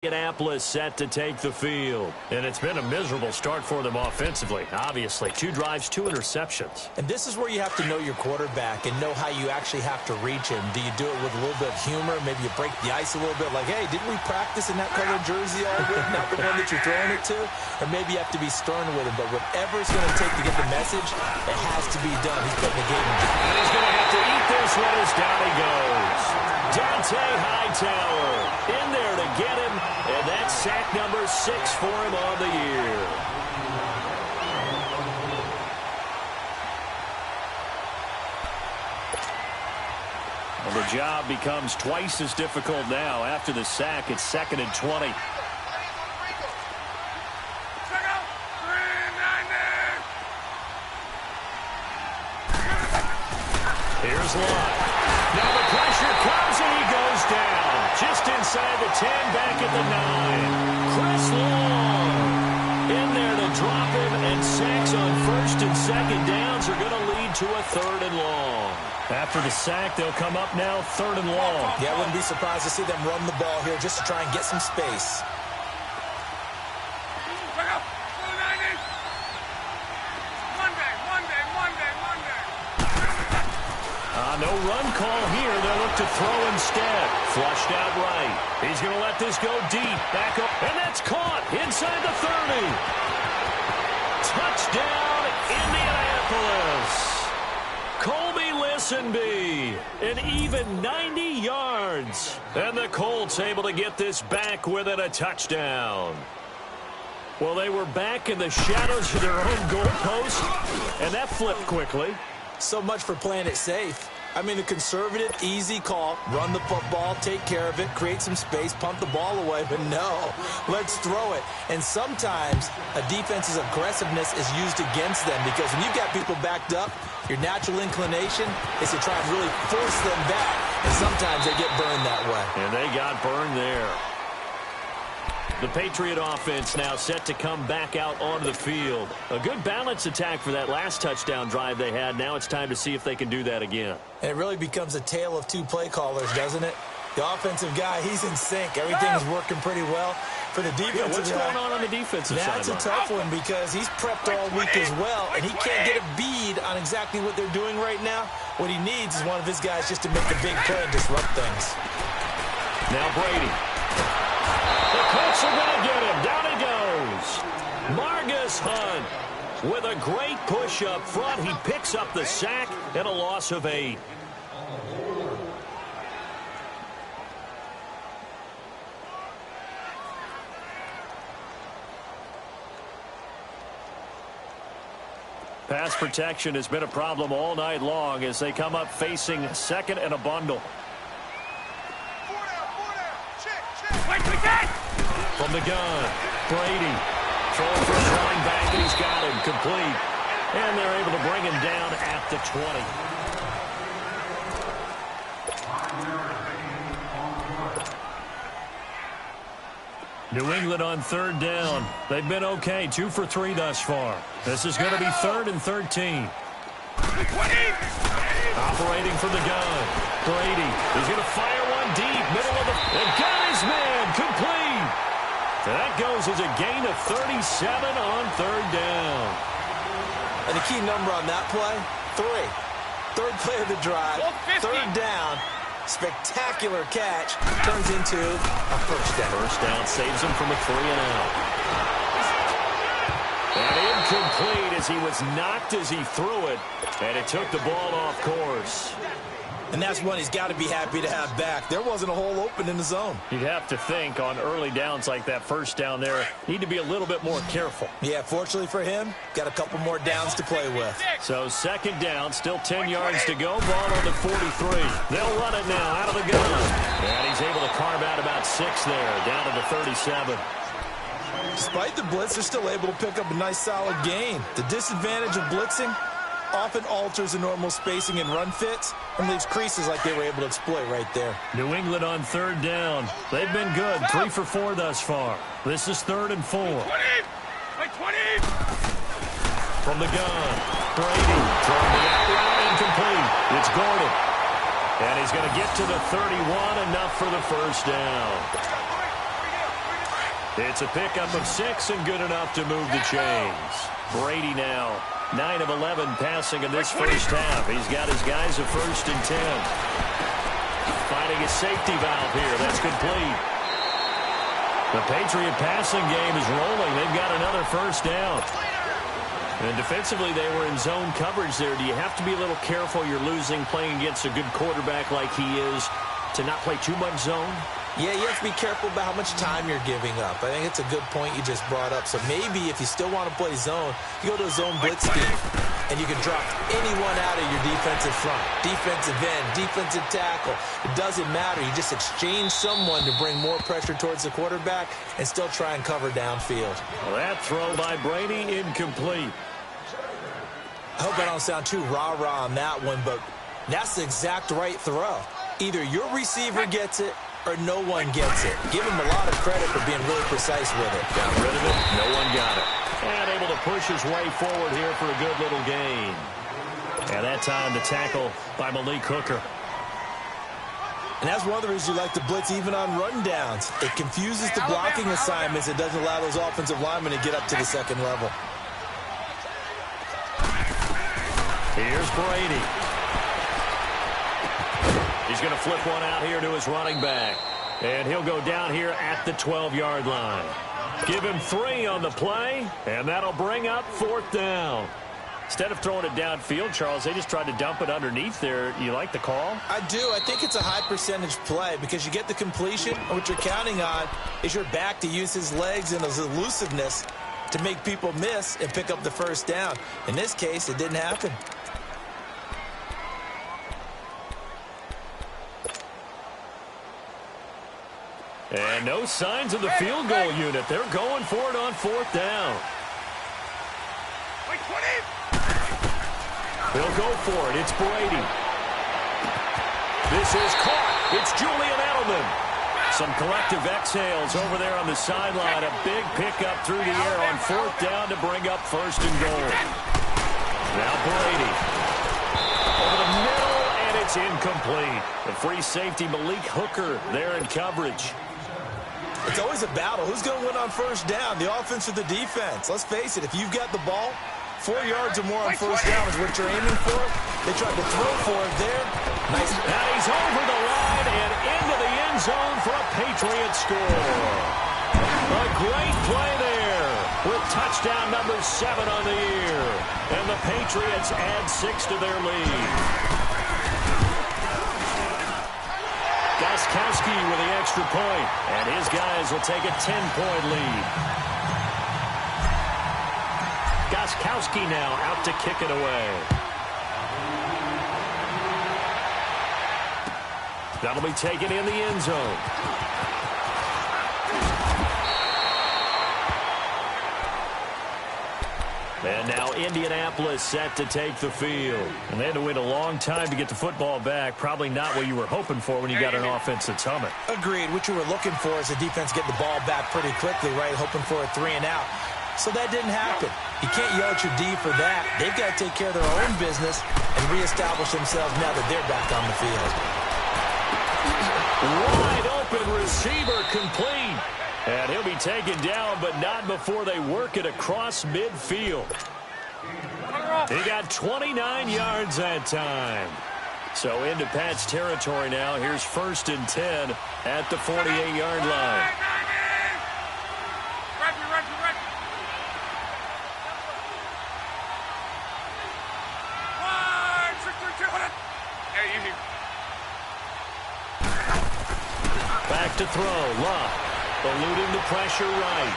Indianapolis set to take the field. And it's been a miserable start for them offensively, obviously. 2 drives, 2 interceptions. And this is where you have to know your quarterback and know how you actually have to reach him. Do you do it with a little bit of humor? Maybe you break the ice a little bit like, hey, didn't we practice in that colored jersey all week? Not the one that you're throwing it to? Or maybe you have to be stern with him. But whatever it's going to take to get the message, it has to be done. He's putting the game in. And he's going to have to eat this one as down he goes. Dante Hightower in there to get him, and that's sack number 6 for him on the year. Well, the job becomes twice as difficult now. After the sack, it's 2nd and 20. Here's Lott. Now the pressure comes and he goes down. Just inside the 10, back at the 9. Chris Long in there to drop him, and sacks on 1st and 2nd downs are going to lead to a 3rd and long. After the sack, they'll come up now 3rd and long. Yeah, I wouldn't be surprised to see them run the ball here just to try and get some space. No run call here. They'll look to throw instead. Flushed out right. He's going to let this go deep. Back up. And that's caught inside the 30. Touchdown, Indianapolis. Colby Listenby. An even 90 yards. And the Colts able to get this back within a touchdown. Well, they were back in the shadows of their own goalpost, and that flipped quickly. So much for playing it safe. I mean, a conservative, easy call, run the football, take care of it, create some space, pump the ball away, but no, let's throw it. And sometimes a defense's aggressiveness is used against them because when you've got people backed up, your natural inclination is to try and really force them back, and sometimes they get burned that way. And they got burned there. The Patriot offense now set to come back out onto the field. A good balance attack for that last touchdown drive they had. Now it's time to see if they can do that again. And it really becomes a tale of 2 play callers, doesn't it? The offensive guy, he's in sync. Everything is working pretty well. For the defensive what's going on the defensive side? That's a tough one because he's prepped all week as well, and he can't get a bead on exactly what they're doing right now. What he needs is one of his guys just to make a big play and disrupt things. Now Brady. The Colts are going to get him. Down he goes. Margus Hunt with a great push up front. He picks up the sack and a loss of 8. Pass protection has been a problem all night long as they come up facing 2nd and a bundle. From the gun, Brady throwing for his running back, and he's got him complete. And they're able to bring him down at the 20. New England on 3rd down. They've been okay, 2 for 3 thus far. This is going to be 3rd and 13. Operating from the gun, Brady. He's going to fire one deep, middle of the... And got his man, complete. That goes as a gain of 37 on 3rd down. And the key number on that play, 3. 3rd play of the drive, 3rd down. Spectacular catch turns into a 1st down. 1st down saves him from a 3-and-out. And incomplete as he was knocked as he threw it. And it took the ball off course. And that's one he's got to be happy to have back. There wasn't a hole open in the zone. You'd have to think on early downs like that 1st down there, need to be a little bit more careful. Yeah, fortunately for him, got a couple more downs to play with. So 2nd down, still 10 yards to go. Ball on the 43. They'll run it now out of the gun. And he's able to carve out about 6 there, down to the 37. Despite the blitz, they're still able to pick up a nice solid gain. The disadvantage of blitzing often alters the normal spacing and run fits and leaves creases like they were able to exploit right there. New England on 3rd down. They've been good, 3 for 4 thus far. This is 3rd and 4. 20! From the gun, Brady throwing the out incomplete. It's Gordon. And he's going to get to the 31, enough for the 1st down. It's a pickup of 6 and good enough to move the chains. Brady now 9 of 11 passing in this first half. He's got his guys a 1st and 10. Finding a safety valve here. That's complete. The Patriot passing game is rolling. They've got another 1st down. And defensively, they were in zone coverage there. Do you have to be a little careful? You're losing playing against a good quarterback like he is to not play too much zone? Yeah, you have to be careful about how much time you're giving up. I think it's a good point you just brought up. So maybe if you still want to play zone, you go to a zone blitz scheme, and you can drop anyone out of your defensive front, defensive end, defensive tackle. It doesn't matter. You just exchange someone to bring more pressure towards the quarterback and still try and cover downfield. Well, that throw by Brady incomplete. I hope I don't sound too rah-rah on that one, but that's the exact right throw. Either your receiver gets it or no one gets it. Give him a lot of credit for being really precise with it. Got rid of it. No one got it. And able to push his way forward here for a good little gain. And that time the tackle by Malik Hooker. And that's one of the reasons you like to blitz even on rundowns. It confuses the blocking assignments. It doesn't allow those offensive linemen to get up to the second level. Here's Brady. He's going to flip one out here to his running back. And he'll go down here at the 12-yard line. Give him 3 on the play, and that'll bring up 4th down. Instead of throwing it downfield, Charles, they just tried to dump it underneath there. You like the call? I do. I think it's a high-percentage play because you get the completion, and what you're counting on is your back to use his legs and his elusiveness to make people miss and pick up the 1st down. In this case, it didn't happen. And no signs of the field goal unit. They're going for it on 4th down. They'll go for it. It's Brady. This is caught. It's Julian Edelman. Some collective exhales over there on the sideline. A big pickup through the air on 4th down to bring up 1st and goal. Now Brady. Over the middle, and it's incomplete. The free safety, Malik Hooker, there in coverage. It's always a battle. Who's going to win on 1st down, the offense or the defense? Let's face it, if you've got the ball, 4 yards or more on 1st down is what you're aiming for. They tried to throw for it there. Nice. Now he's over the line and into the end zone for a Patriot score. A great play there with touchdown number 7 on the year. And the Patriots add 6 to their lead. Gostkowski with the extra point, and his guys will take a 10-point lead. Gostkowski now out to kick it away. That'll be taken in the end zone. And now Indianapolis set to take the field. And they had to wait a long time to get the football back. Probably not what you were hoping for when you got an offense that's humming. Agreed. What you were looking for is the defense getting the ball back pretty quickly, right? Hoping for a 3 and out. So that didn't happen. You can't yell at your D for that. They've got to take care of their own business and reestablish themselves now that they're back on the field. Wide open receiver complete. And he'll be taken down, but not before they work it across midfield. He got 29 yards that time. So into Pat's territory now. Here's 1st and 10 at the 48-yard line. Back to throw. Luck. Eluding the pressure right.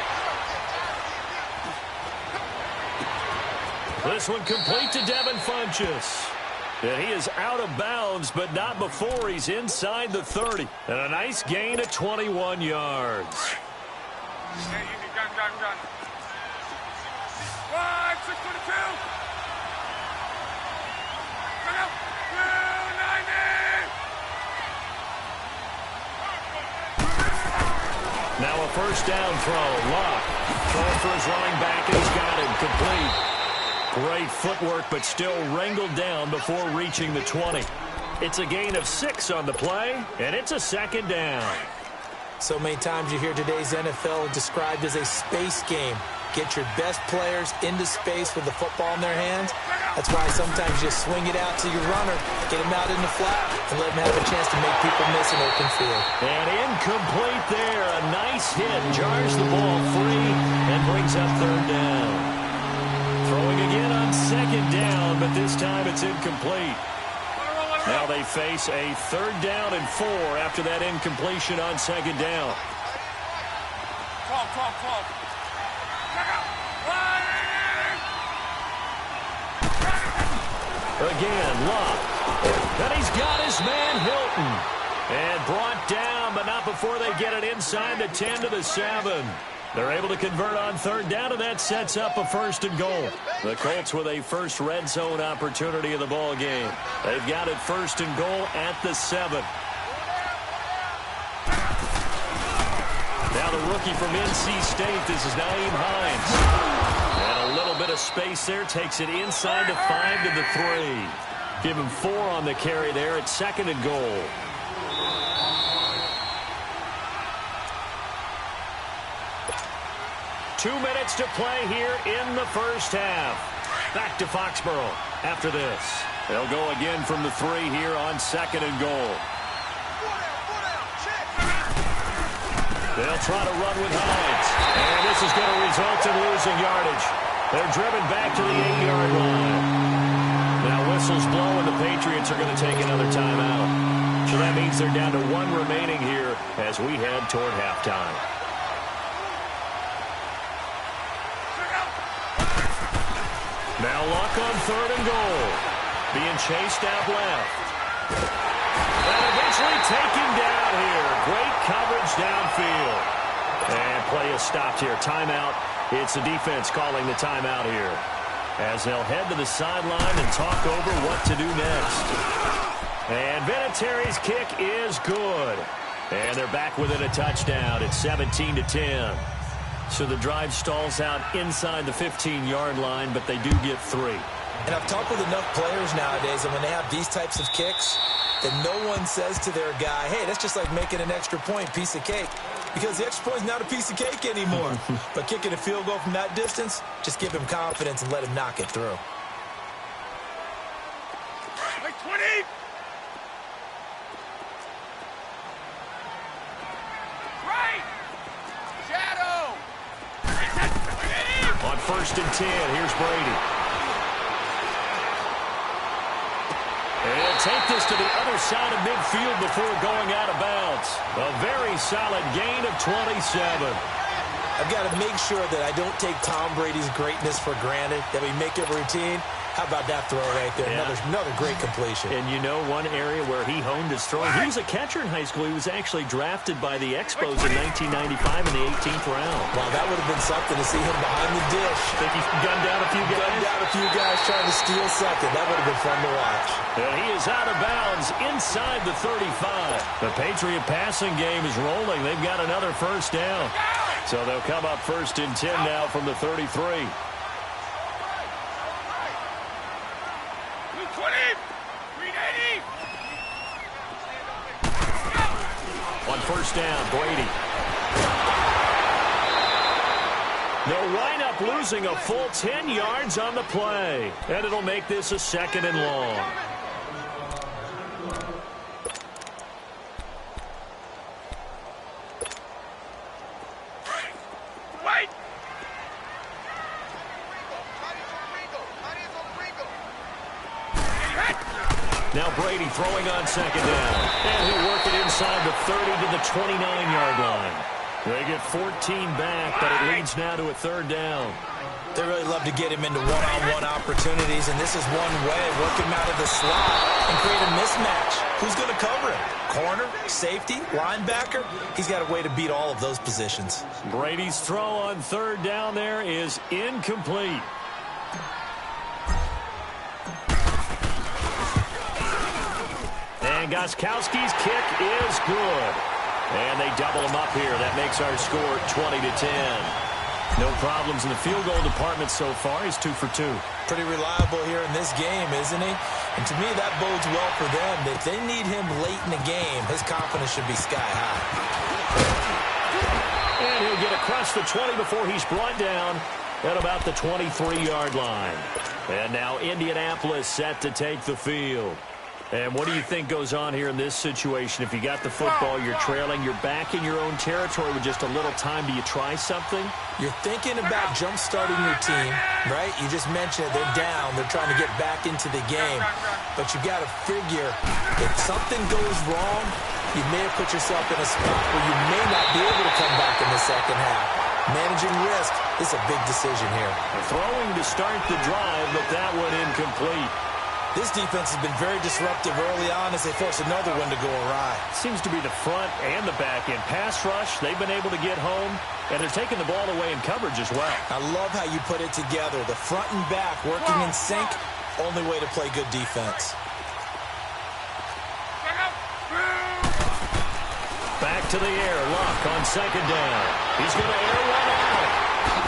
This one complete to Devin Funchess. And he is out of bounds, but not before he's inside the 30. And a nice gain of 21 yards. Now a 1st down throw. Luck throwing for his running back, and he's got him complete. Great footwork, but still wrangled down before reaching the 20. It's a gain of 6 on the play, and it's a 2nd down. So many times you hear today's NFL described as a space game. Get your best players into space with the football in their hands. That's why sometimes you swing it out to your runner, get him out in the flat, and let him have a chance to make people miss an open field. And incomplete there. A nice hit. Jars the ball free and brings up third down. Throwing again on second down, but this time it's incomplete. Now they face a 3rd down and 4 after that incompletion on second down. Again, Luck. And he's got his man, Hilton. And brought down, but not before they get it inside the 10 to the 7. They're able to convert on 3rd down, and that sets up a 1st and goal. The Colts with a first red zone opportunity in the ball game. They've got it 1st and goal at the 7. Now the rookie from NC State, this is Nyheim Hines. And a little bit of space there, takes it inside the 5 to the 3. Give him 4 on the carry there at 2nd and goal. Two minutes to play here in the first half. Back to Foxborough after this. They'll go again from the 3 here on 2nd and goal. They'll try to run with Hines. And this is going to result in losing yardage. They're driven back to the 8-yard line. Now whistles blow and the Patriots are going to take another timeout. So that means they're down to 1 remaining here as we head toward halftime. Now Luck on 3rd and goal. Being chased out left. And eventually taken down here. Great coverage downfield. And play is stopped here. Timeout. It's the defense calling the timeout here. As they'll head to the sideline and talk over what to do next. And Vinatieri's kick is good. And they're back within a touchdown. It's 17-10. So the drive stalls out inside the 15-yard line, but they do get 3. And I've talked with enough players nowadays, and when they have these types of kicks, that no one says to their guy, hey, that's just like making an extra point, piece of cake. Because the extra point is not a piece of cake anymore. But kicking a field goal from that distance, just give him confidence and let him knock it through. Like 20! Right! Shadow! On 1st and 10, here's Brady. And he'll take this to the other side of midfield before going out of bounds. A very solid gain of 27. I've got to make sure that I don't take Tom Brady's greatness for granted, that we make it routine. How about that throw right there? Yeah. Another great completion. And you know one area where he honed his throwing? He was a catcher in high school. He was actually drafted by the Expos in 1995 in the 18th round. Wow, that would have been something to see him behind the dish. Think he gunned down a few guys? Gunned down a few guys trying to steal second. That would have been fun to watch. And he is out of bounds inside the 35. The Patriot passing game is rolling. They've got another 1st down. So they'll come up 1st and 10 now from the 33. On 1st down, Brady. They'll wind up losing a full 10 yards on the play. And it'll make this a 2nd and long. Wait! Now Brady throwing on 2nd down. And he'll work it inside the 30 to the 29-yard line. They get 14 back, but it leads now to a 3rd down. They really love to get him into one-on-one opportunities, and this is one way. Work him out of the slot and create a mismatch. Who's going to cover him? Corner, safety, linebacker? He's got a way to beat all of those positions. Brady's throw on 3rd down there is incomplete. And Gostkowski's kick is good. And they double him up here. That makes our score 20-10. No problems in the field goal department so far. He's 2 for 2. Pretty reliable here in this game, isn't he? And to me, that bodes well for them. If they need him late in the game, his confidence should be sky high. And he'll get across the 20 before he's brought down at about the 23-yard line. And now Indianapolis set to take the field. And what do you think goes on here in this situation? If you got the football, you're trailing, you're back in your own territory with just a little time. Do you try something? You're thinking about jump-starting your team, right? You just mentioned they're down. They're trying to get back into the game. But you got to figure if something goes wrong, you may have put yourself in a spot where you may not be able to come back in the second half. Managing risk is a big decision here. Throwing to start the drive, but that one incomplete. This defense has been very disruptive early on as they force another one to go awry. Seems to be the front and the back end. Pass rush, they've been able to get home, and they're taking the ball away in coverage as well. I love how you put it together. The front and back working in sync, only way to play good defense. Back to the air, Luck on second down. He's going to air one out.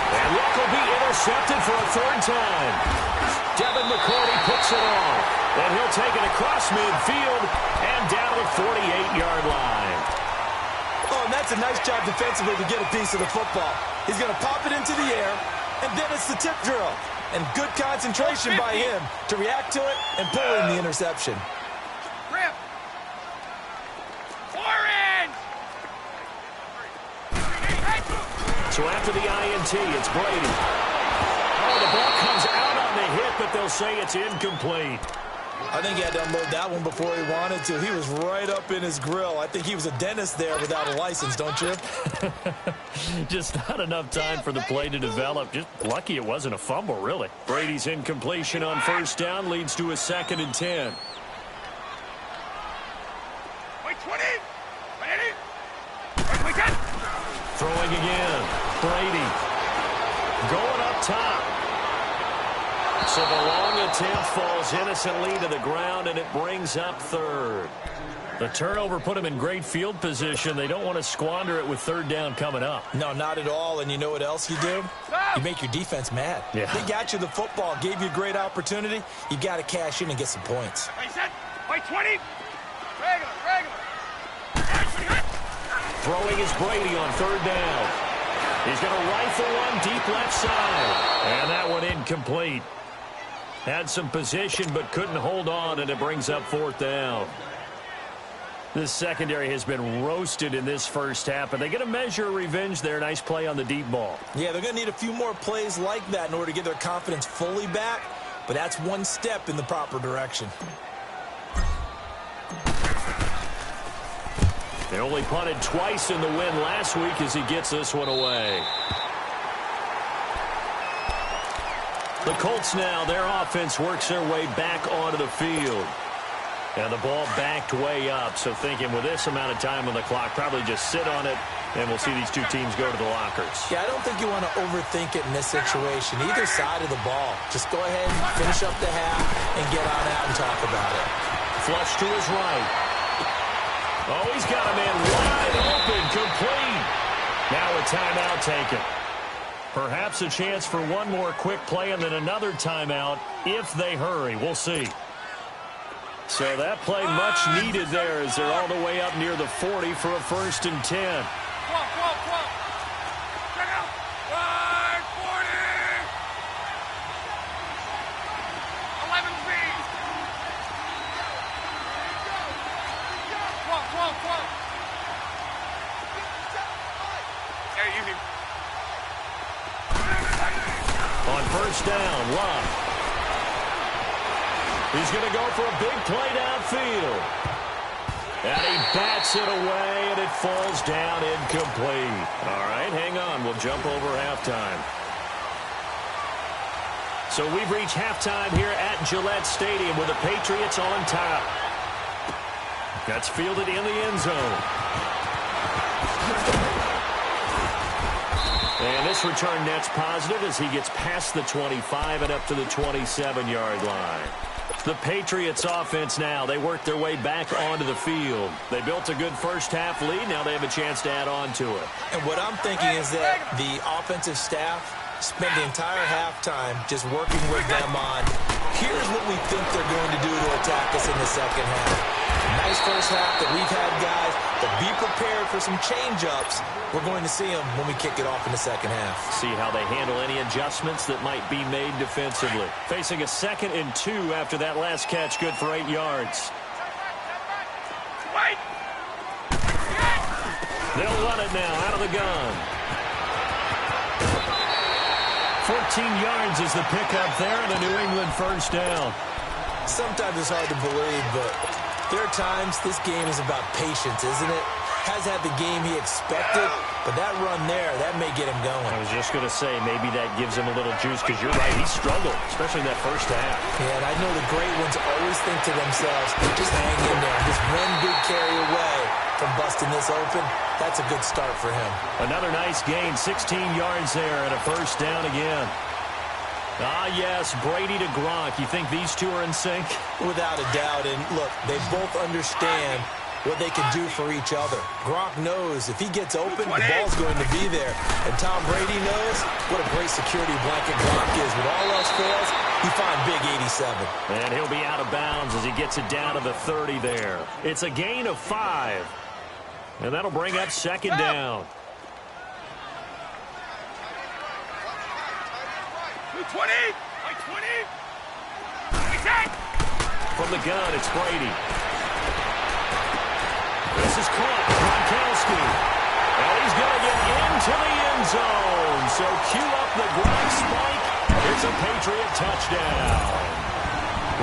And Luck will be intercepted for a third time. Devin McCourty puts it off. And he'll take it across midfield and down the 48-yard line. Oh, and that's a nice job defensively to get a piece of the football. He's going to pop it into the air, and then it's the tip drill. And good concentration by him to react to it and pull in the interception. Rip. Orange. So after the INT, it's Brady. Oh, the ball comes out on the hit, but they'll say it's incomplete. I think he had to unload that one before he wanted to. He was right up in his grill. I think he was a dentist there without a license, don't you? Just not enough time for the play to develop. Just lucky it wasn't a fumble, really. Brady's incompletion on first down leads to a 2nd and 10. Wait, 20. Wait, 10. Throwing again. Brady going up top. So the long attempt falls innocently to the ground, and it brings up third. The turnover put them in great field position. They don't want to squander it with third down coming up. No, not at all. And you know what else you do? You make your defense mad. Yeah. They got you the football, gave you a great opportunity. You got to cash in and get some points. Wait, set. Wait, 20. Regular. Throwing is Brady on third down. He's going to rifle one deep left side. And that one incomplete. Had some position but couldn't hold on, and it brings up fourth down. This secondary has been roasted in this first half, but they get a measure of revenge there. Nice play on the deep ball. Yeah, they're going to need a few more plays like that in order to get their confidence fully back, but that's one step in the proper direction. They only punted twice in the win last week as he gets this one away. The Colts now, their offense works their way back onto the field. And the ball backed way up, so thinking with this amount of time on the clock, probably just sit on it, and we'll see these two teams go to the lockers. Yeah, I don't think you want to overthink it in this situation. Either side of the ball. Just go ahead and finish up the half and get on out and talk about it. Flush to his right. Oh, he's got a man wide open, complete. Now a timeout taken. Perhaps a chance for one more quick play and then another timeout if they hurry. We'll see. So that play much needed there as they're all the way up near the 40 for a 1st and 10. Check out. 40. 11 feet. 12. There, you. On first down, Luck. He's going to go for a big play downfield. And he bats it away, and it falls down incomplete. All right, hang on. We'll jump over halftime. So we've reached halftime here at Gillette Stadium with the Patriots on top. That's fielded in the end zone. And this return net's positive as he gets past the 25 and up to the 27-yard line. The Patriots offense now, they work their way back onto the field. They built a good first half lead. Now they have a chance to add on to it. And what I'm thinking is that the offensive staff spent the entire halftime just working with them on, here's what we think they're going to do to attack us in the second half. nice first half that we've had, guys, but be prepared for some change-ups. We're going to see them when we kick it off in the second half. See how they handle any adjustments that might be made defensively. Facing a 2nd and 2 after that last catch, good for 8 yards. Wait! They'll run it now out of the gun. 14 yards is the pickup there, and a New England first down. Sometimes it's hard to believe, but there are times this game is about patience, isn't it? Has had the game he expected, but that run there, that may get him going. I was just going to say, maybe that gives him a little juice, because you're right, he struggled, especially in that first half. Yeah, and I know the great ones always think to themselves, just hang in there, just one big carry away from busting this open. That's a good start for him. Another nice gain, 16 yards there, and a first down again. Ah, yes, Brady to Gronk. You think these two are in sync? Without a doubt, and look, they both understand what they can do for each other. Gronk knows if he gets open, the ball's going to be there. And Tom Brady knows what a great security blanket Gronk is. When all else fails, he finds big 87. And he'll be out of bounds as he gets it down to the 30 there. It's a gain of 5. And that'll bring up second down. 20! Like 20! From the gun, it's Brady. This is caught. Gronkowski. And he's going to get into the end zone. So cue up the Gronk spike. It's a Patriot touchdown.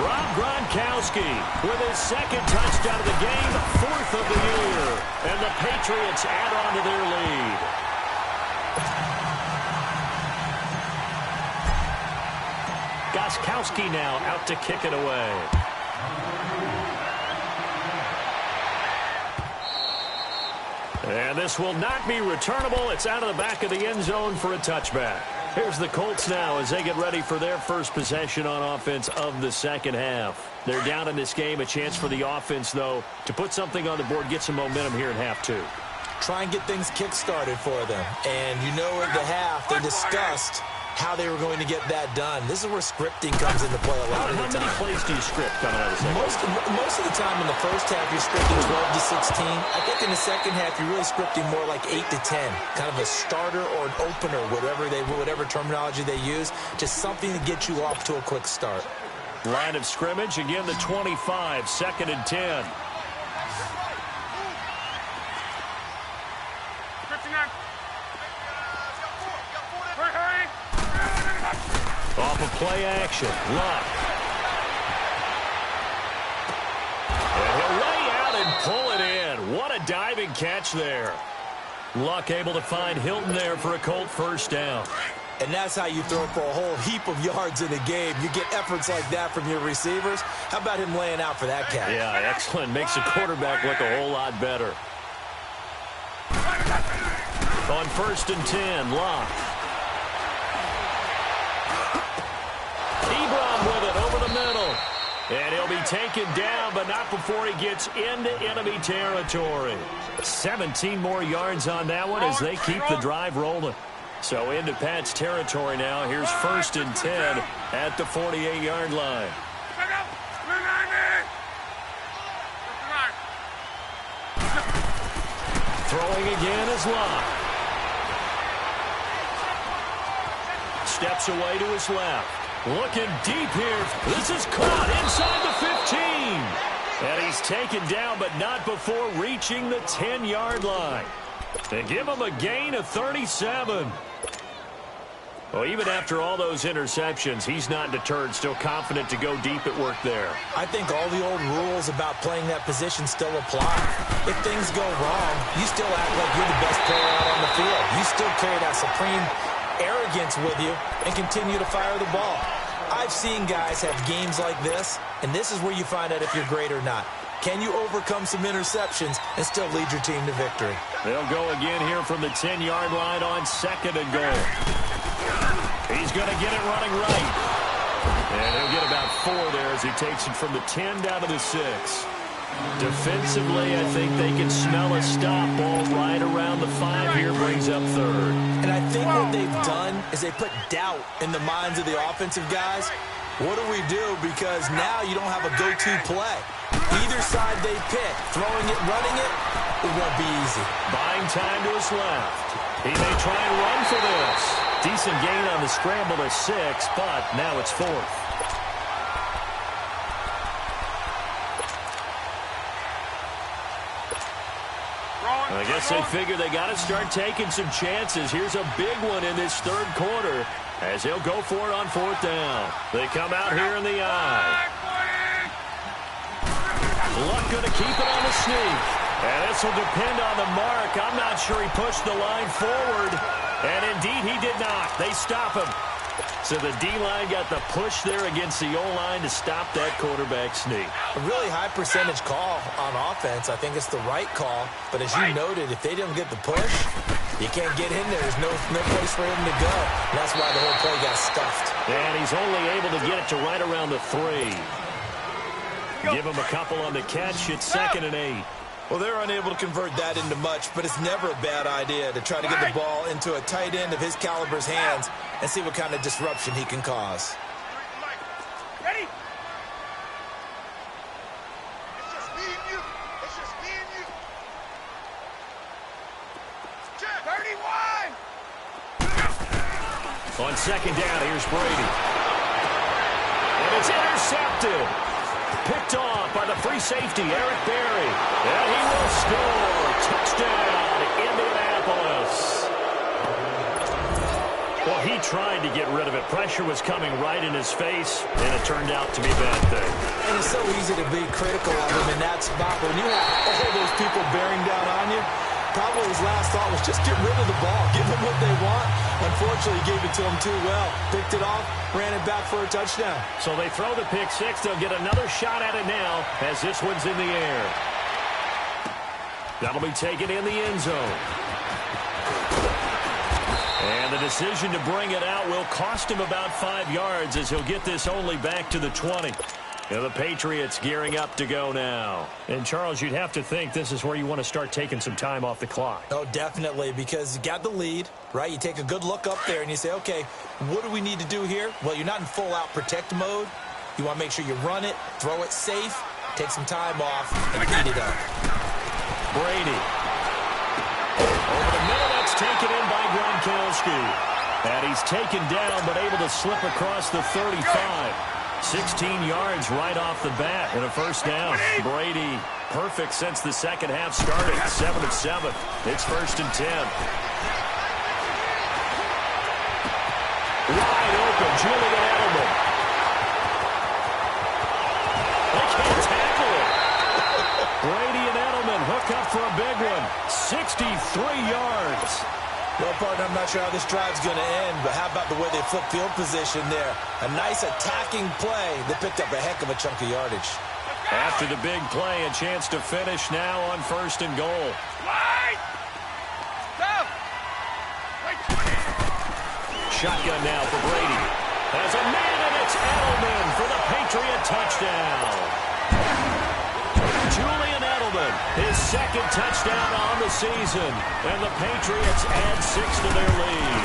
Rob Gronkowski with his 2nd touchdown of the game, 4th of the year. And the Patriots add on to their lead. Gronkowski now out to kick it away. And this will not be returnable. It's out of the back of the end zone for a touchback. Here's the Colts now as they get ready for their first possession on offense of the second half. They're down in this game. A chance for the offense, though, to put something on the board, get some momentum here in half 2. Try and get things kick-started for them. And you know at the half they discussed how they were going to get that done. This is where scripting comes into play a lot of the time. How many plays do you script coming out of the second? Most of the time in the first half, you're scripting 12 to 16. I think in the second half, you're really scripting more like 8 to 10. Kind of a starter or an opener, whatever terminology they use. Just something to get you off to a quick start. Line of scrimmage, again the 25, 2nd and 10. Off of play action, Luck. And he'll lay out and pull it in. What a diving catch there. Luck able to find Hilton there for a Colt first down. And that's how you throw for a whole heap of yards in a game. You get efforts like that from your receivers. How about him laying out for that catch? Yeah, excellent. Makes the quarterback look a whole lot better. On 1st and 10, Luck. With it over the middle. And he'll be taken down, but not before he gets into enemy territory. 17 more yards on that one as they keep the drive rolling. So into Pat's territory now. Here's 1st and 10 at the 48-yard line. Throwing again is Locke. Steps away to his left. Looking deep here. This is caught inside the 15. And he's taken down, but not before reaching the 10-yard line. They give him a gain of 37. Well, even after all those interceptions, he's not deterred, still confident to go deep at work there. I think all the old rules about playing that position still apply. If things go wrong, you still act like you're the best player out on the field. You still carry that supreme arrogance with you and continue to fire the ball. I've seen guys have games like this, and this is where you find out if you're great or not. Can you overcome some interceptions and still lead your team to victory? They'll go again here from the 10-yard line on 2nd and goal. He's going to get it running right. And he'll get about 4 there as he takes it from the 10 down to the 6. Defensively, I think they can smell a stop ball right around the 5 here, brings up 3rd. And I think what they've done is they put doubt in the minds of the offensive guys. What do we do? Because now you don't have a go-to play. Either side they pick, throwing it, running it, it won't be easy. Buying time to his left. He may try and run for this. Decent gain on the scramble to 6, but now it's 4th. I guess they figure they got to start taking some chances. Here's a big one in this third quarter as he'll go for it on 4th down. They come out here in the eye. Luck going to keep it on the sneak. And this will depend on the mark. I'm not sure he pushed the line forward. And indeed, he did not. They stop him. So the D-line got the push there against the O-line to stop that quarterback sneak. A really high percentage call on offense. I think it's the right call. But as you noted, if they didn't get the push, you can't get in there. There's no place for him to go. And that's why the whole play got stuffed. And he's only able to get it to right around the 3. Give him a couple on the catch. It's 2nd and 8. Well, they're unable to convert that into much, but it's never a bad idea to try to get the ball into a tight end of his caliber's hands and see what kind of disruption he can cause. Ready? It's just me and you. It's just me and you. Check. 31. On 2nd down, here's Brady. And it's intercepted. Picked off by the free safety, Eric Berry. And he will score. Touchdown, Indianapolis. Well, he tried to get rid of it. Pressure was coming right in his face, and it turned out to be a bad thing. And it's so easy to be critical of him in that spot. When you have all those people bearing down on you, probably his last thought was just get rid of the ball. Give them what they want. Unfortunately, he gave it to them too well. Picked it off, ran it back for a touchdown. So they throw the pick 6. They'll get another shot at it now as this one's in the air. That'll be taken in the end zone. And the decision to bring it out will cost him about 5 yards as he'll get this only back to the 20. And the Patriots gearing up to go now. And, Charles, you'd have to think this is where you want to start taking some time off the clock. Oh, definitely, because you got the lead, right? You take a good look up there and you say, okay, what do we need to do here? Well, you're not in full-out protect mode. You want to make sure you run it, throw it safe, take some time off, and eat it up. Brady. Over the middle, that's taken in by Gronkowski. And he's taken down, but able to slip across the 35. 16 yards right off the bat and a first down. Brady, perfect since the second half started. 7 of 7. It's 1st and 10. Wide open, Julian Edelman. They can't tackle it. Brady and Edelman hook up for a big one. 63 yards. Well, partner, I'm not sure how this drive's going to end, but how about the way they flip field position there? A nice attacking play that picked up a heck of a chunk of yardage. After the big play, a chance to finish now on 1st and goal. Shotgun now for Brady. Has a man, and it's Edelman for the Patriot touchdown. Julian Edelman, his 2nd touchdown on the season. And the Patriots add 6 to their lead.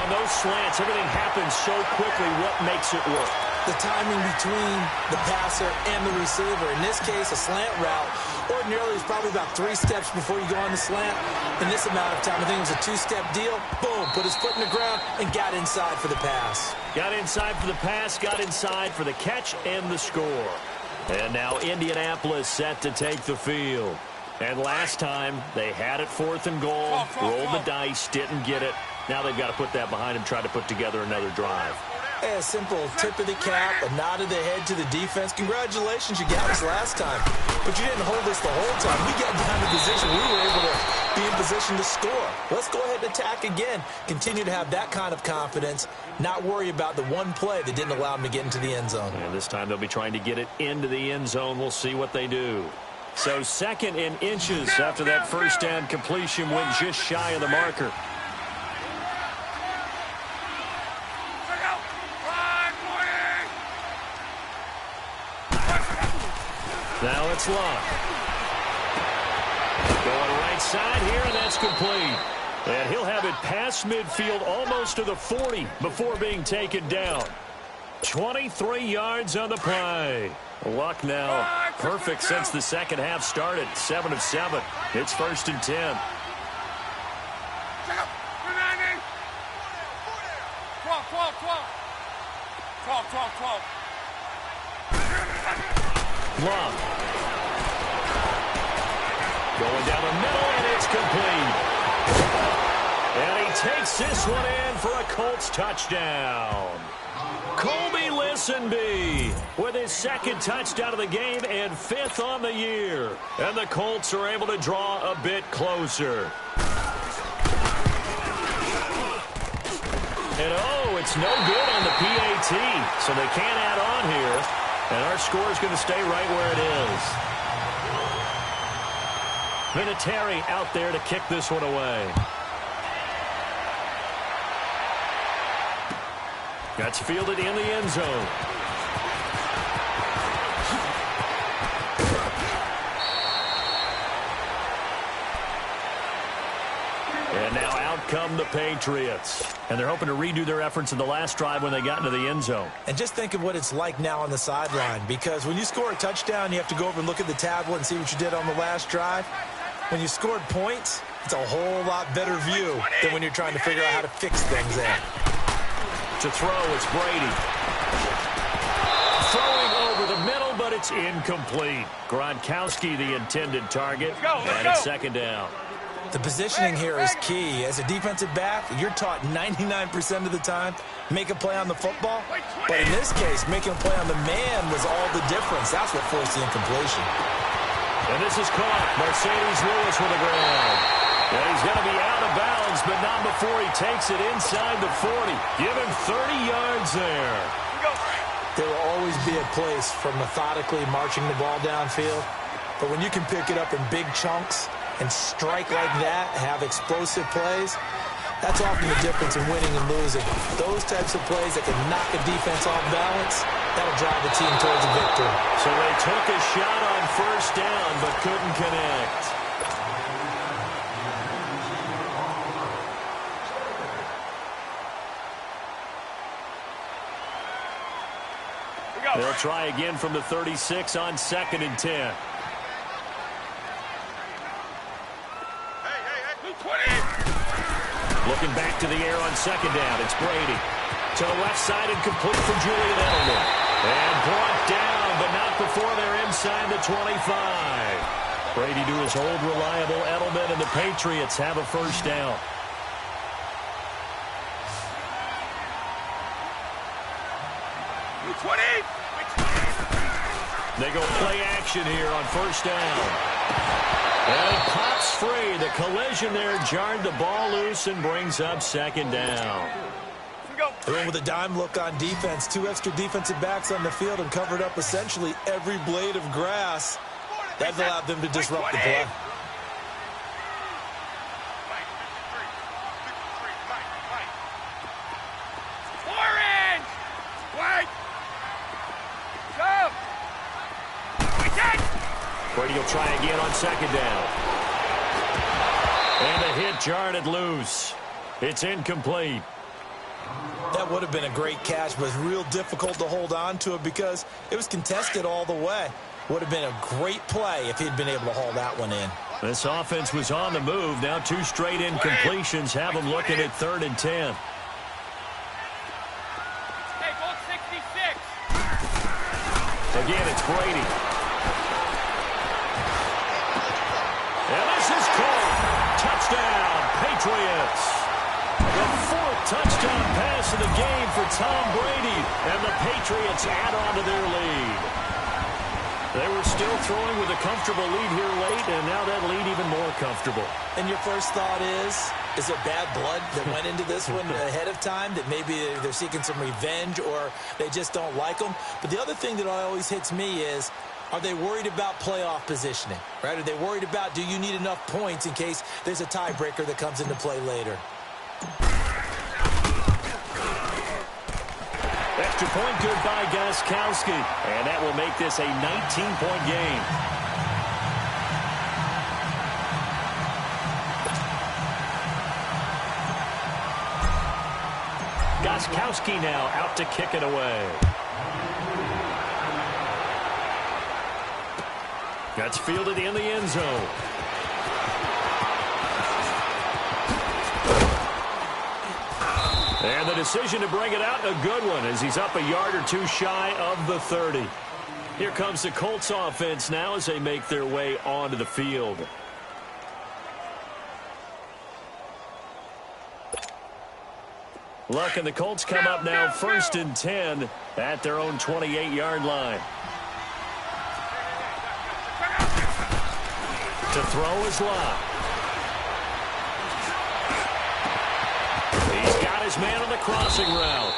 On those slants, everything happens so quickly. What makes it work? The timing between the passer and the receiver. In this case, a slant route. Ordinarily, it's probably about 3 steps before you go on the slant. In this amount of time, I think it was a 2-step deal. Boom, put his foot in the ground and got inside for the pass. Got inside for the pass, got inside for the catch and the score. And now Indianapolis set to take the field. And last time, they had it 4th and goal, rolled the dice, didn't get it. Now they've got to put that behind them, try to put together another drive. A simple tip of the cap, a nod of the head to the defense. Congratulations, you got us last time. But you didn't hold us the whole time. We got down to position. We were able to be in position to score. Let's go ahead and attack again. Continue to have that kind of confidence. Not worry about the one play that didn't allow them to get into the end zone. And this time they'll be trying to get it into the end zone. We'll see what they do. So 2nd and inches after that first down completion went just shy of the marker. Now it's Luck. Going right side here, and that's complete. And he'll have it past midfield almost to the 40 before being taken down. 23 yards on the play. Luck now Perfect since the second half started. 7 of 7. It's 1st and 10. 12. Love. Going down the middle, and it's complete. And he takes this one in for a Colts touchdown. Colby Listenby with his second touchdown of the game and 5th on the year. And the Colts are able to draw a bit closer. And oh, it's no good on the PAT, so they can't add on here. And our score is going to stay right where it is. Vinatieri out there to kick this one away. That's fielded in the end zone. And now out come the Patriots. And they're hoping to redo their efforts in the last drive when they got into the end zone. And just think of what it's like now on the sideline, because when you score a touchdown, you have to go over and look at the tablet and see what you did on the last drive. When you scored points, it's a whole lot better view than when you're trying to figure out how to fix things there. To throw, it's Brady. Throwing over the middle, but it's incomplete. Gronkowski, the intended target, and it's 2nd down. The positioning here is key. As a defensive back, you're taught 99% of the time, make a play on the football. But in this case, making a play on the man was all the difference. That's what forced the incompletion. And this is caught. Mercedes Lewis with a grab. And he's going to be out of bounds, but not before he takes it inside the 40. Give him 30 yards there. There will always be a place for methodically marching the ball downfield. But when you can pick it up in big chunks and strike like that, have explosive plays, that's often the difference in winning and losing. Those types of plays that can knock a defense off balance, that'll drive the team towards a victory. So they took a shot on 1st down, but couldn't connect. They'll try again from the 36 on 2nd and 10. Looking back to the air on 2nd down. It's Brady. To the left side and complete for Julian Edelman. And brought down, but not before they're inside the 25. Brady to his old reliable Edelman, and the Patriots have a 1st down. They go play action here on 1st down. And it pops free. The collision there jarred the ball loose and brings up 2nd down. They went with a dime look on defense. 2 extra defensive backs on the field and covered up essentially every blade of grass. That allowed them to disrupt the play. Brady will try again on 2nd down. And the hit jarred it loose. It's incomplete. That would have been a great catch, but it's real difficult to hold on to it because it was contested all the way. Would have been a great play if he'd been able to haul that one in. This offense was on the move. Now 2 straight incompletions have them looking at 3rd and 10. Again, it's Brady. And this is caught. Touchdown, Patriots. The 4th touchdown pass of the game for Tom Brady. And the Patriots add on to their lead. They were still throwing with a comfortable lead here late, and now that lead even more comfortable. And your first thought is there bad blood that went into this one ahead of time, that maybe they're seeking some revenge or they just don't like them? But the other thing that always hits me is, are they worried about playoff positioning, right? Are they worried about, do you need enough points in case there's a tiebreaker that comes into play later? Extra point good by Gronkowski. And that will make this a 19-point game. Gronkowski now out to kick it away. That's fielded in the end zone. And the decision to bring it out, a good one, as he's up a yard or two shy of the 30. Here comes the Colts offense now as they make their way onto the field. Luck and the Colts come up now 1st and 10 at their own 28-yard line. To throw is Luck. He's got his man on the crossing route.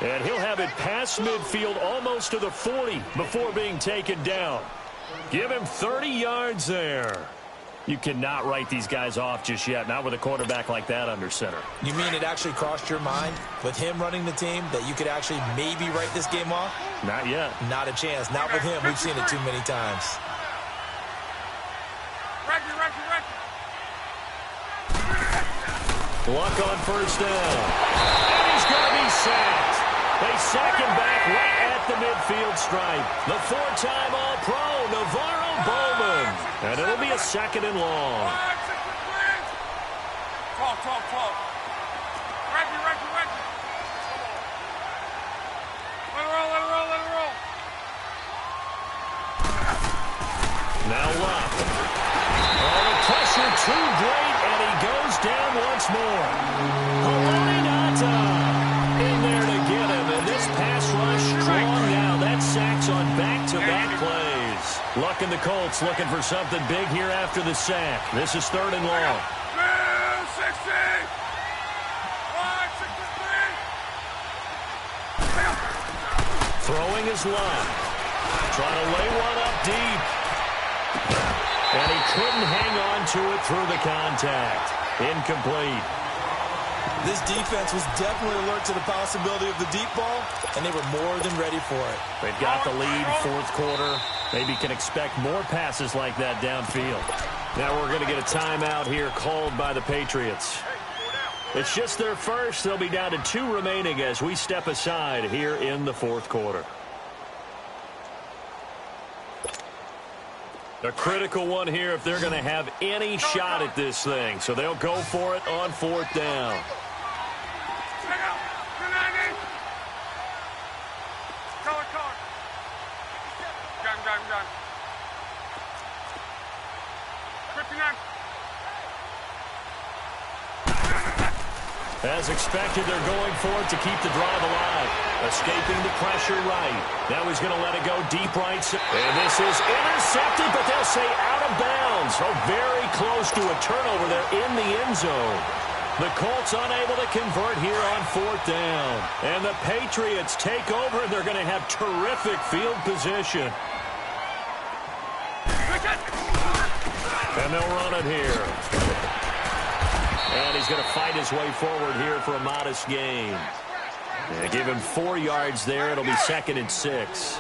And he'll have it past midfield almost to the 40 before being taken down. Give him 30 yards there. You cannot write these guys off just yet, not with a quarterback like that under center. You mean it actually crossed your mind with him running the team that you could actually maybe write this game off? Not yet. Not a chance. Not with him. We've seen it too many times. Luck on 1st down. And he's going to be sacked. They sack him back right at the midfield stripe. The 4-time All-Pro, Navarro Bowman. And it'll be a 2nd and long. Talk. Reggie. Let it roll. Now Luck. Oh, the pressure too great, and he goes down once more. Hawaii-Nata in there to get him, and this pass rush strong now. That sacks on back-to-back plays. Luck and the Colts looking for something big here after the sack. This is 3rd and long. 260. 163. Throwing is Luck. Trying to lay one up deep. And he couldn't hang on to it through the contact. Incomplete. This defense was definitely alert to the possibility of the deep ball, and they were more than ready for it. They've got the lead, 4th quarter. Maybe can expect more passes like that downfield. Now we're going to get a timeout here called by the Patriots. It's just their first. They'll be down to 2 remaining as we step aside here in the 4th quarter. A critical one here if they're going to have any shot at this thing. So they'll go for it on 4th down. Gun. 59. As expected, they're going for it to keep the drive alive. Escaping the pressure right. Now he's going to let it go deep right. And this is intercepted, but they'll say out of bounds. Oh, very close to a turnover there in the end zone. The Colts unable to convert here on 4th down. And the Patriots take over, and they're going to have terrific field position. And they'll run it here. And he's going to fight his way forward here for a modest gain. And give him 4 yards there. It'll be 2nd and 6.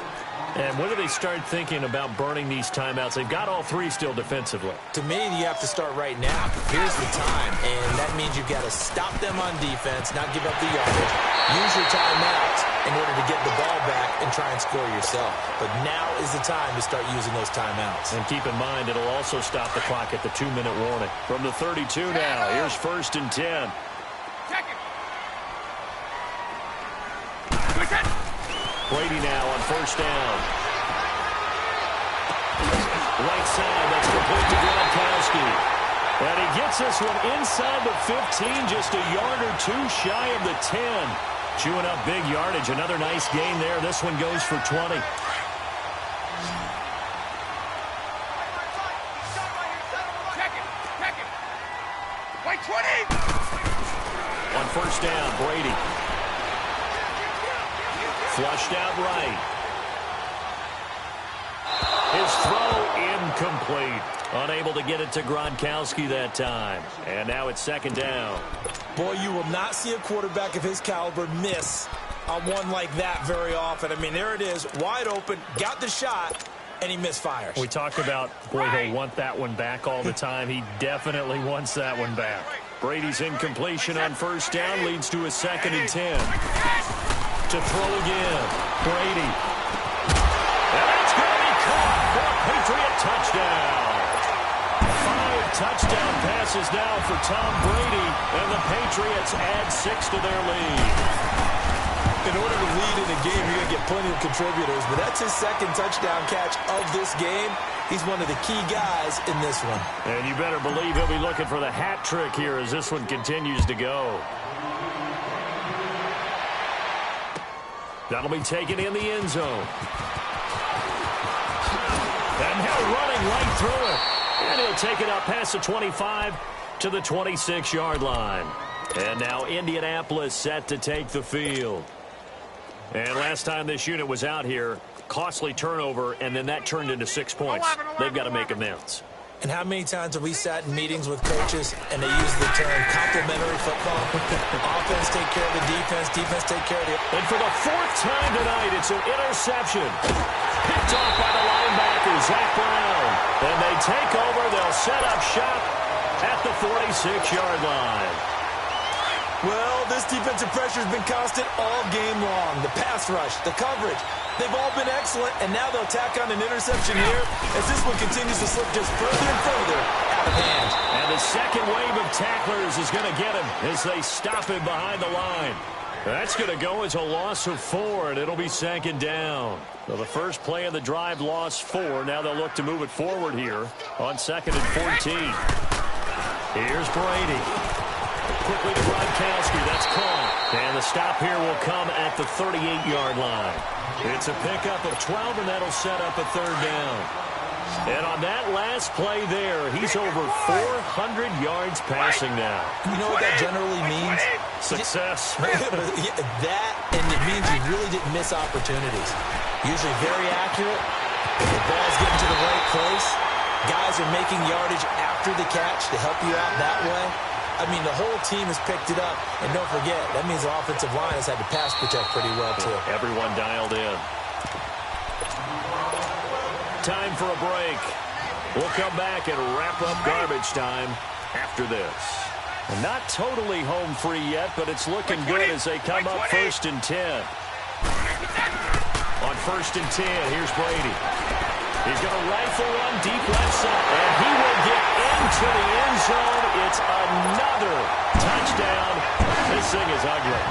And when do they start thinking about burning these timeouts? They've got all 3 still defensively. To me, you have to start right now. Here's the time, and that means you've got to stop them on defense, not give up the yardage. Use your timeouts in order to get the ball back and try and score yourself. But now is the time to start using those timeouts. And keep in mind, it'll also stop the clock at the 2-minute warning. From the 32 now, here's 1st and 10. Brady now on 1st down. Right side, that's complete to Gronkowski. And he gets this one inside the 15, just a yard or 2 shy of the 10. Chewing up big yardage, another nice gain there. This one goes for 20. Wait, 20! On 1st down, Brady. Flushed out right. His throw incomplete. Unable to get it to Gronkowski that time. And now it's 2nd down. Boy, you will not see a quarterback of his caliber miss on one like that very often. I mean, there it is, wide open, got the shot, and he misfires. We talk about, boy, he'll want that one back all the time. He definitely wants that one back. Brady's incompletion on 1st down leads to a 2nd and 10. To throw again, Brady. And that's going to be caught for a Patriot touchdown. 5 touchdown passes now for Tom Brady, and the Patriots add 6 to their lead. In order to lead in a game, you're going to get plenty of contributors, but that's his second touchdown catch of this game. He's one of the key guys in this one. And you better believe he'll be looking for the hat trick here as this one continues to go. That'll be taken in the end zone. And now running right through it. And he'll take it up past the 25 to the 26-yard line. And now Indianapolis set to take the field. And last time this unit was out here, costly turnover, and then that turned into 6 points. They've got to make amends. And how many times have we sat in meetings with coaches and they use the term complementary football? Offense take care of the defense, defense take care of the... And for the 4th time tonight, it's an interception. Picked off by the linebacker, Zach Brown. And they take over. They'll set up shop at the 46-yard line. Well, this defensive pressure has been constant all game long. The pass rush, the coverage, they've all been excellent, and now they'll tack on an interception here as this one continues to slip just further and further out of hand. And the second wave of tacklers is going to get him as they stop him behind the line. That's going to go as a loss of 4, and it'll be 2nd down. So the first play of the drive lost 4. Now they'll look to move it forward here on 2nd and 14. Here's Brady. Quickly to Gronkowski. That's caught. And the stop here will come at the 38-yard line. It's a pickup of 12, and that'll set up a 3rd down. And on that last play there, he's over 400 yards passing now. You know what that generally means? Success. That, and it means you really didn't miss opportunities. Usually very accurate. The ball's getting to the right place. Guys are making yardage after the catch to help you out that way. I mean, the whole team has picked it up. And don't forget, that means the offensive line has had to pass protect pretty well, too. Everyone dialed in. Time for a break. We'll come back and wrap up garbage time after this. And not totally home free yet, but it's looking good as they come up 1st and 10. On 1st and 10, here's Brady. He's going to rifle one deep left side, and he will get into the end zone. It's another touchdown. This thing is ugly.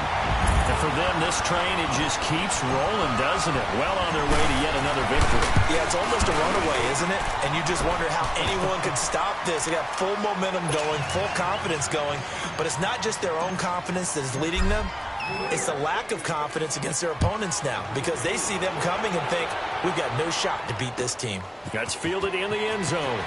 And for them, this train, it just keeps rolling, doesn't it? Well on their way to yet another victory. Yeah, it's almost a runaway, isn't it? And you just wonder how anyone could stop this. They got full momentum going, full confidence going. But it's not just their own confidence that is leading them. It's the lack of confidence against their opponents now because they see them coming and think, we've got no shot to beat this team. That's fielded in the end zone.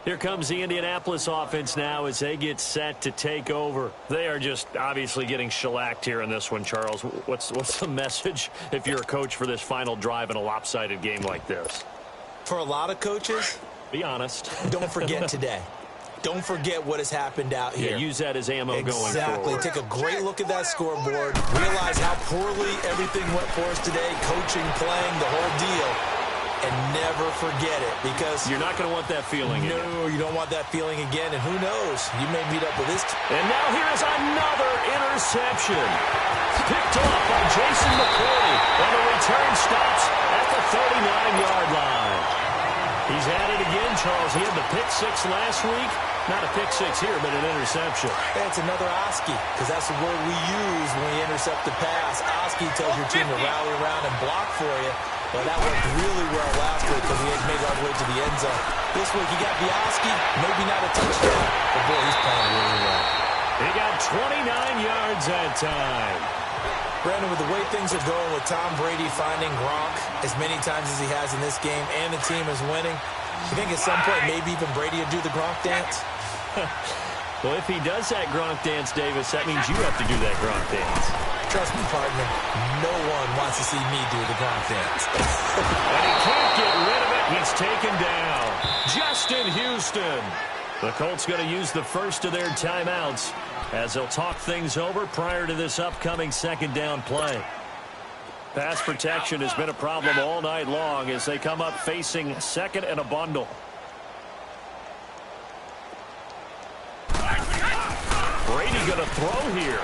Here comes the Indianapolis offense now as they get set to take over. They are just obviously getting shellacked here in this one, Charles. What's the message if you're a coach for this final drive in a lopsided game like this? For a lot of coaches, be honest. Don't forget today. Don't forget what has happened out here. Yeah, use that as ammo going forward. Exactly. Take a great look at that scoreboard. Realize how poorly everything went for us today. Coaching, playing, the whole deal. And never forget it because... You're not going to want that feeling again. No, you don't want that feeling again. And who knows? You may meet up with this... And now here's another interception. Picked off by Jason McCourty. And the return stops at the 39-yard line. He's at it again, Charles. He had the pick 6 last week. Not a pick 6 here, but an interception. Yeah, it's another Oski, because that's the word we use when we intercept the pass. Oski tells your team to rally around and block for you. But that worked really well last week because we had made our way to the end zone. This week he got the Oski, maybe not a touchdown, but boy, he's playing really well. He got 29 yards that time. Brandon, with the way things are going with Tom Brady finding Gronk as many times as he has in this game and the team is winning, you think at some point maybe even Brady will do the Gronk dance? Well, if he does that Gronk dance, Davis, that means you have to do that Gronk dance. Trust me, partner, no one wants to see me do the Gronk dance. And he can't get rid of it. He's taken down. Justin Houston. The Colts going to use the first of their timeouts as they'll talk things over prior to this upcoming second down play. Pass protection has been a problem all night long as they come up facing second and a bundle. Brady going to throw here.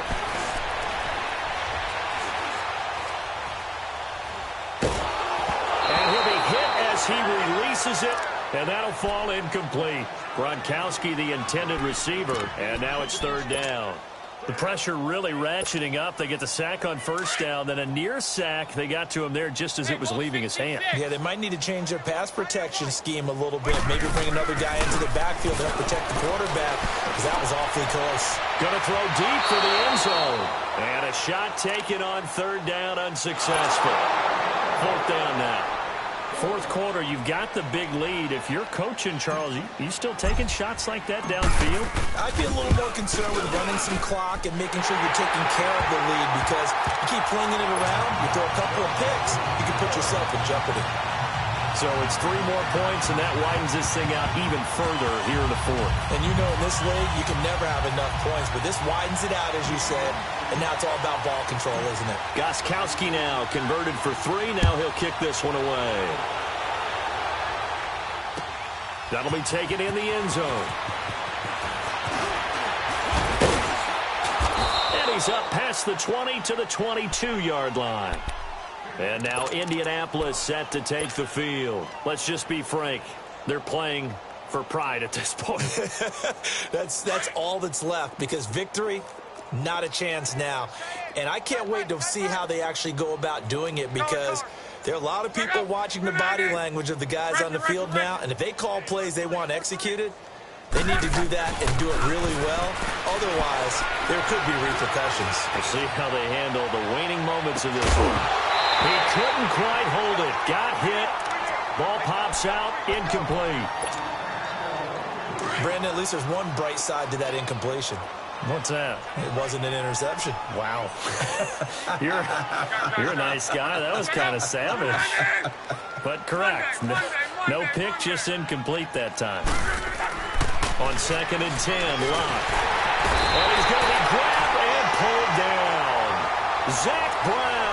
he releases it, and that'll fall incomplete. Gronkowski, the intended receiver, and now it's third down. The pressure really ratcheting up. They get the sack on first down, then a near sack. They got to him there just as it was leaving his hand. Yeah, they might need to change their pass protection scheme a little bit. Maybe bring another guy into the backfield to help protect the quarterback, because that was awfully close. Going to throw deep for the end zone. And a shot taken on third down, unsuccessful. Fourth down now. Fourth quarter, you've got the big lead. If you're coaching, Charles, you still taking shots like that downfield? I'd be a little more concerned with running some clock and making sure you're taking care of the lead, because you keep flinging it around, you throw a couple of picks, you can put yourself in jeopardy. So it's 3 more points, and that widens this thing out even further here in the fourth. And you know in this league, you can never have enough points, but this widens it out, as you said, and now it's all about ball control, isn't it? Gronkowski now converted for 3. Now he'll kick this one away. That'll be taken in the end zone. And he's up past the 20 to the 22-yard line. And now Indianapolis set to take the field. Let's just be frank. They're playing for pride at this point. That's all that's left, because victory, not a chance now. And I can't wait to see how they actually go about doing it, because there are a lot of people watching the body language of the guys on the field now, and if they call plays they want executed, they need to do that and do it really well. Otherwise, there could be repercussions. We'll see how they handle the waning moments of this one. He couldn't quite hold it. Got hit. Ball pops out. Incomplete. Brandon, at least there's one bright side to that incompletion. What's that? It wasn't an interception. Wow. You're a nice guy. That was kind of savage. But correct. No pick, just incomplete that time. On 2nd and 10, Locke. And he's going to be grabbed and pulled down. Zach Brown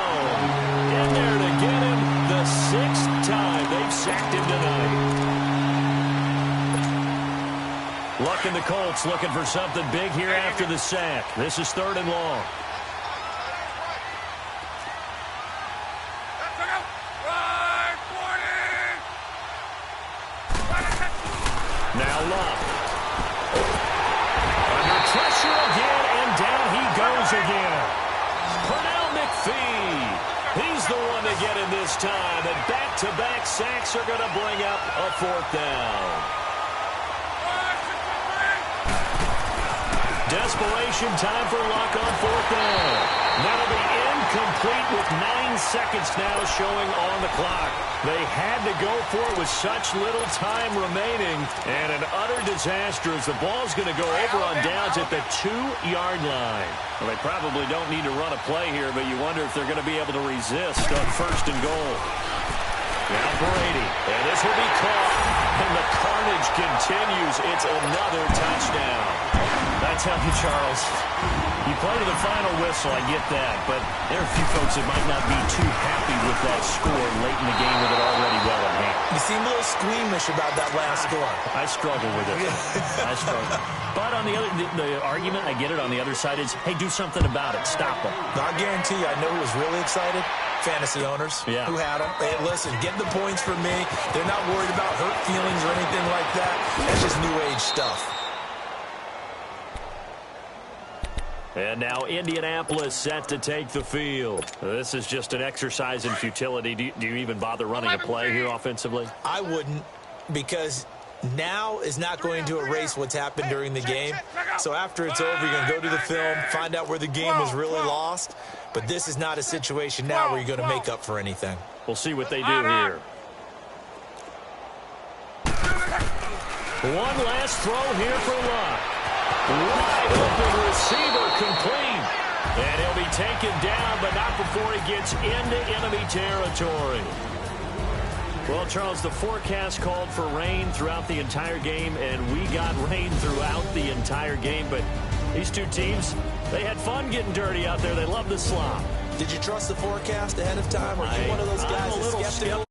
in there to get him the 6th time they've sacked him tonight. Luck and the Colts looking for something big here after the sack. This is 3rd and long. Now Luck. Under pressure again, and down he goes again. Pernell McPhee. He's the one to get him this time, and back-to-back sacks are going to bring up a 4th down. Desperation time for Luck on 4th down. That'll be incomplete with 9 seconds now showing on the clock. They had to go for it with such little time remaining, and an utter disaster as the ball's going to go over on downs at the 2-yard line. Well, they probably don't need to run a play here, but you wonder if they're going to be able to resist on 1st and goal. Now Brady, and this will be caught, and the carnage continues. It's another touchdown. I tell you, Charles, you play to the final whistle, I get that, but there are a few folks that might not be too happy with that score late in the game with it already well in hand. You seem a little squeamish about that last score. I struggle with it. I struggle. But on the other, the argument, I get it, on the other side is, hey, do something about it. Stop them. I guarantee you, I know who was really excited. Fantasy owners who had them. Hey, listen, get the points for me. They're not worried about hurt feelings or anything like that. That's just new age stuff. And now Indianapolis set to take the field. This is just an exercise in futility. Do you even bother running a play here offensively? I wouldn't, because now is not going to erase what's happened during the game. So after it's over, you're going to go to the film, find out where the game was really lost. But this is not a situation now where you're going to make up for anything. We'll see what they do here. One last throw here for Luck. Wide open receiver complete. And he'll be taken down, but not before he gets into enemy territory. Well, Charles, the forecast called for rain throughout the entire game, and we got rain throughout the entire game. But these two teams, they had fun getting dirty out there. They love the slop. Did you trust the forecast ahead of time? Or are you one of those guys I'm a little skeptical?